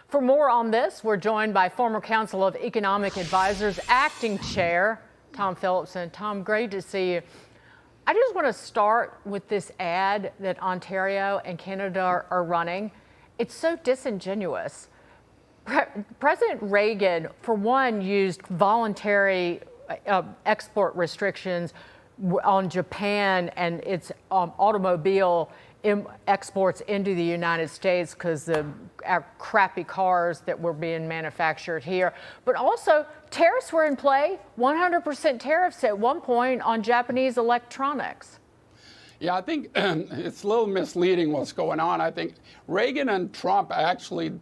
For more on this, we're joined by former Council of Economic Advisors Acting Chair, Tom Philipson. Tom, great to see you. I just want to start with this ad that Ontario and Canada are running. It's so disingenuous. President Reagan, for one, used voluntary export restrictions on Japan and its automobile exports into the United States because our crappy cars that were being manufactured here. But also, tariffs were in play, 100% tariffs at one point on Japanese electronics. Yeah, I think it's a little misleading what's going on. I think Reagan and Trump actually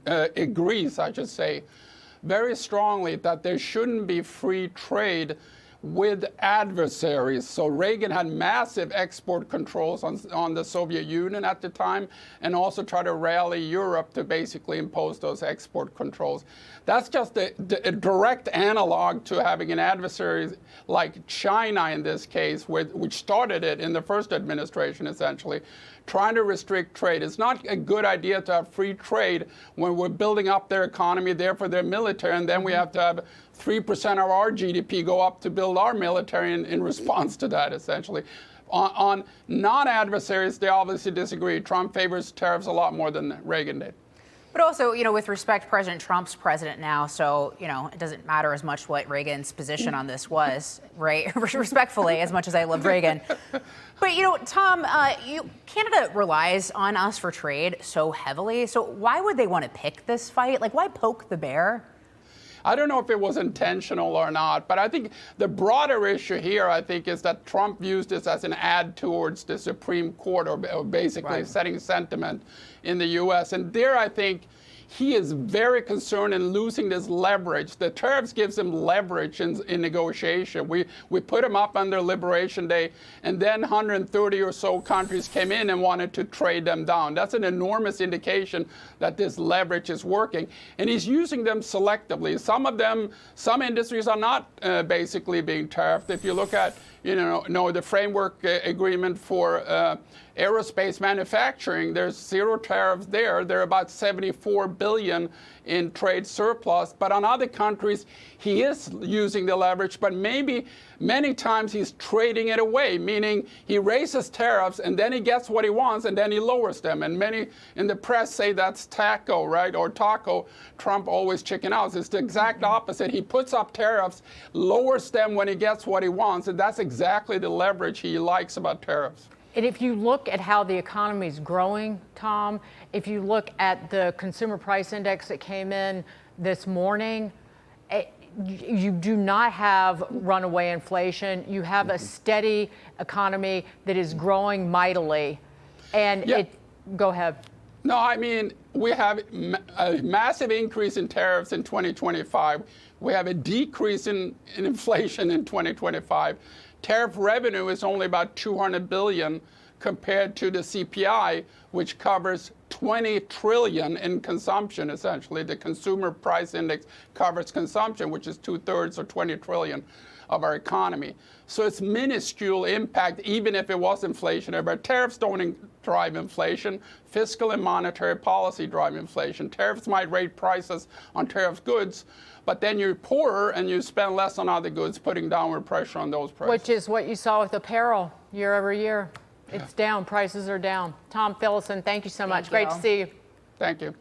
agrees, I should say, very strongly that there shouldn't be free trade with adversaries. So Reagan had massive export controls on the Soviet Union at the time, and also tried to rally Europe to basically impose those export controls. That's just a direct analog to having an adversary like China in this case, which started it in the first administration, essentially, trying to restrict trade. It's not a good idea to have free trade when we're building up their economy, therefore their military, and then we have to have 3% of our GDP go up to build our military in response to that, essentially. On non-adversaries, they obviously disagree. Trump favors tariffs a lot more than Reagan did. But also, with respect, President Trump's president now, so, it doesn't matter as much what Reagan's position on this was, right? Respectfully, as much as I love Reagan. But, Tom, Canada relies on us for trade so heavily. So why would they want to pick this fight? Like, why poke the bear? I don't know if it was intentional or not, but I think the broader issue here, is that Trump views this as an ad towards the Supreme Court, or basically setting sentiment in the U.S. And there, I think, he is very concerned in losing this leverage. The tariffs gives him leverage in negotiation. We put him up under Liberation Day, and then 130 or so countries came in and wanted to trade them down. That's an enormous indication that this leverage is working. And he's using them selectively. Some industries are not basically being tariffed. If you look at the framework agreement for aerospace manufacturing, there's zero tariffs there. There are about $74 billion in trade surplus. But on other countries, he is using the leverage, but many times he's trading it away, meaning he raises tariffs and then he gets what he wants and then he lowers them. And many in the press say that's taco, right? Or taco. Trump always chicken out. It's the exact opposite. He puts up tariffs, lowers them when he gets what he wants, and that's exactly the leverage he likes about tariffs. And if you look at how the economy is growing, Tom, if you look at the consumer price index that came in this morning, you do not have runaway inflation. You have a steady economy that is growing mightily. And go ahead. No, we have a massive increase in tariffs in 2025. We have a decrease in inflation in 2025. Tariff revenue is only about $200 billion compared to the CPI, which covers $20 trillion in consumption, essentially. The consumer price index covers consumption, which is 2/3 or $20 trillion of our economy. So it's minuscule impact, even if it was inflationary. But tariffs don't drive inflation. Fiscal and monetary policy drive inflation. Tariffs might raise prices on tariff goods, but then you're poorer and you spend less on other goods, putting downward pressure on those prices. Which is what you saw with apparel year over year. It's down. Prices are down. Tom Philipson, thank you so much. Great to see you. Thank you.